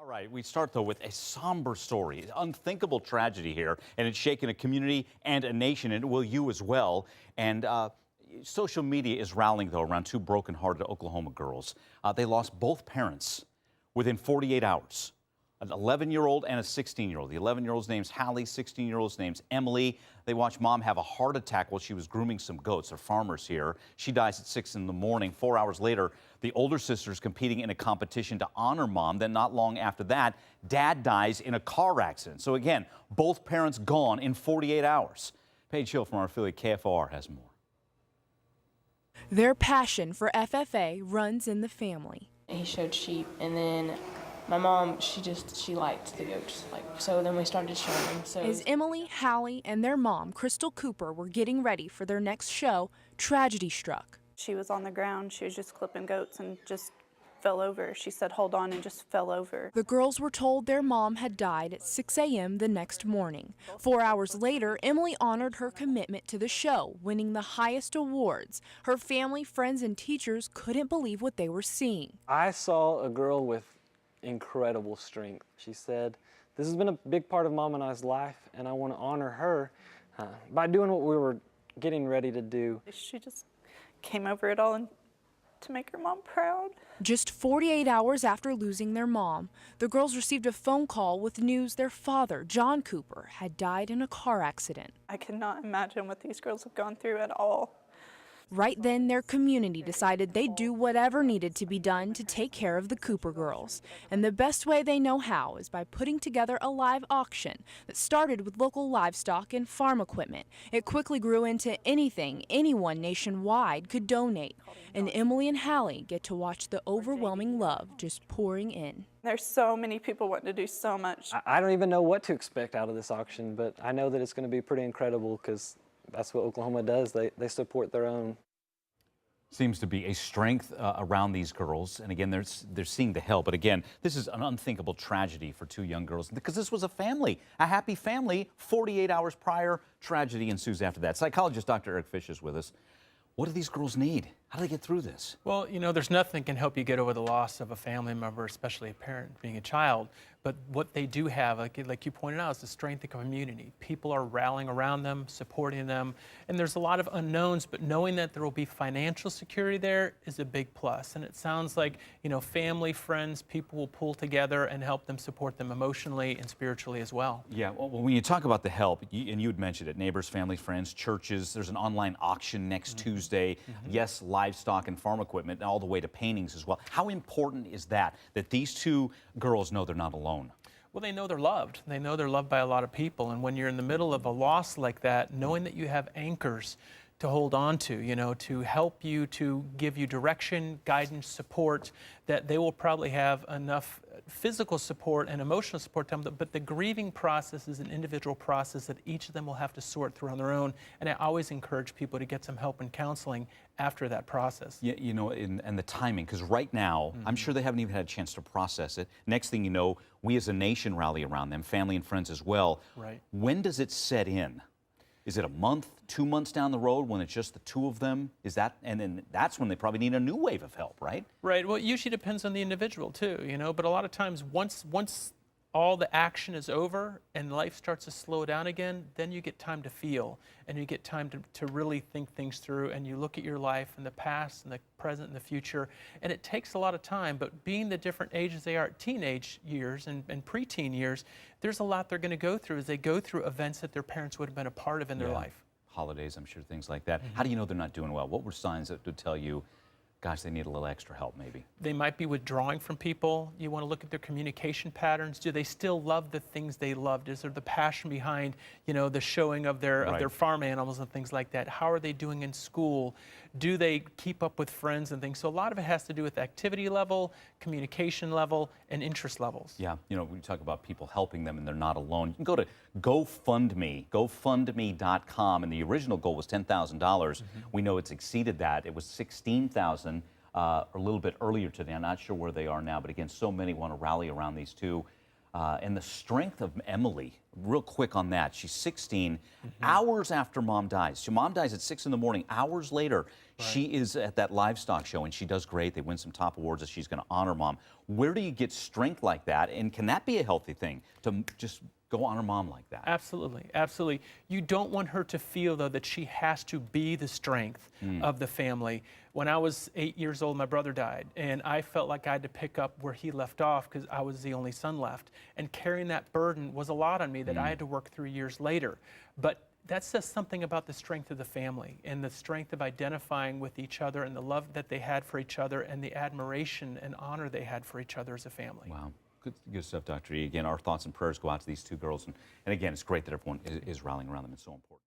All right, we start though with a somber story, unthinkable tragedy here, and it's shaken a community and a nation, and it will you as well. And social media is rallying though around two broken-hearted Oklahoma girls. They lost both parents within 48 hours. An 11-year-old and a 16-year-old. The 11-year-old's name's Hallie, 16-year-old's name's Emily. They watched mom have a heart attack while she was grooming some goats. They're farmers here. She dies at 6 in the morning. 4 hours later, the older sister's competing in a competition to honor mom. Then not long after that, dad dies in a car accident. So again, both parents gone in 48 hours. Paige Hill from our affiliate KFOR has more. Their passion for FFA runs in the family. He showed sheep, and then my mom, she liked the goats, so then we started showing them. So As Emily, Hallie, and their mom, Crystal Cooper, were getting ready for their next show, tragedy struck. She was on the ground, she was just clipping goats and just fell over. She said, "Hold on," and just fell over. The girls were told their mom had died at 6 a.m. the next morning. 4 hours later, Emily honored her commitment to the show, winning the highest awards. Her family, friends, and teachers couldn't believe what they were seeing. I saw a girl with incredible strength. She said, "This has been a big part of Mom and I's life, and I want to honor her by doing what we were getting ready to do." She just came over it all and to make her mom proud. Just 48 hours after losing their mom, the girls received a phone call with news their father, John Cooper, had died in a car accident. I cannot imagine what these girls have gone through at all. Right then, their community decided they'd do whatever needed to be done to take care of the Cooper girls. And the best way they know how is by putting together a live auction that started with local livestock and farm equipment. It quickly grew into anything anyone nationwide could donate. And Emily and Hallie get to watch the overwhelming love just pouring in. There's so many people wanting to do so much. I don't even know what to expect out of this auction, but I know that it's going to be pretty incredible because that's what Oklahoma does. They support their own. Seems to be a strength around these girls. And again, they're seeing the help. But again, this is an unthinkable tragedy for two young girls because this was a family, a happy family. 48 hours prior, tragedy ensues after that. Psychologist Dr. Erik is with us. What do these girls need? How do they get through this? Well, you know, there's nothing can help you get over the loss of a family member, especially a parent being a child. But what they do have, like you pointed out, is the strength of community. People are rallying around them, supporting them. And there's a lot of unknowns, but knowing that there will be financial security there is a big plus. And it sounds like, you know, family, friends, people will pull together and help them support them emotionally and spiritually as well. Yeah, well, when you talk about the help, and you had mentioned it, neighbors, family, friends, churches, there's an online auction next Tuesday. Yes, livestock and farm equipment, and all the way to paintings as well. How important is that these two girls know they're not alone? Well, they know they're loved. They know they're loved by a lot of people. And when you're in the middle of a loss like that, knowing that you have anchors to hold on to, you know, to help you, to give you direction, guidance, support, that they will probably have enough physical support and emotional support to them, but the grieving process is an individual process that each of them will have to sort through on their own. And I always encourage people to get some help and counseling after that process. Yeah, you know, and the timing, because right now, I'm sure they haven't even had a chance to process it. Next thing you know, we as a nation rally around them, family and friends as well. Right. When does it set in? Is it a month, 2 months down the road when it's just the two of them? Is that, and then that's when they probably need a new wave of help, right? Right. Well, it usually depends on the individual too, you know, but a lot of times once all the action is over and life starts to slow down again, then you get time to feel and you get time to really think things through, and you look at your life and the past and the present and the future, and it takes a lot of time. But being the different ages they are at teenage years and preteen years, there's a lot they're going to go through as they go through events that their parents would have been a part of in their life. Holidays, I'm sure, things like that. How do you know they're not doing well? What were signs that would tell you, gosh, they need a little extra help maybe? They might be withdrawing from people. You want to look at their communication patterns. Do they still love the things they loved? Is there the passion behind, you know, the showing of their farm animals and things like that? How are they doing in school? Do they keep up with friends and things? So a lot of it has to do with activity level, communication level, and interest levels. Yeah, you know, we talk about people helping them and they're not alone. You can go to GoFundMe, GoFundMe.com, and the original goal was $10,000. We know it's exceeded that. It was $16,000 a little bit earlier today. I'm not sure where they are now, but again, so many want to rally around these two. And the strength of Emily, real quick on that. She's 16, hours after mom dies. So mom dies at 6 in the morning. Hours later, She is at that livestock show, and she does great. They win some top awards that she's going to honor mom. Where do you get strength like that, and can that be a healthy thing to just go honor mom like that? Absolutely, absolutely. You don't want her to feel, though, that she has to be the strength of the family. When I was 8 years old, my brother died, and I felt like I had to pick up where he left off because I was the only son left. And carrying that burden was a lot on me that I had to work through years later. But that says something about the strength of the family and the strength of identifying with each other and the love that they had for each other and the admiration and honor they had for each other as a family. Wow. Good stuff, Dr. E. Again, our thoughts and prayers go out to these two girls. And again, it's great that everyone is rallying around them. It's so important.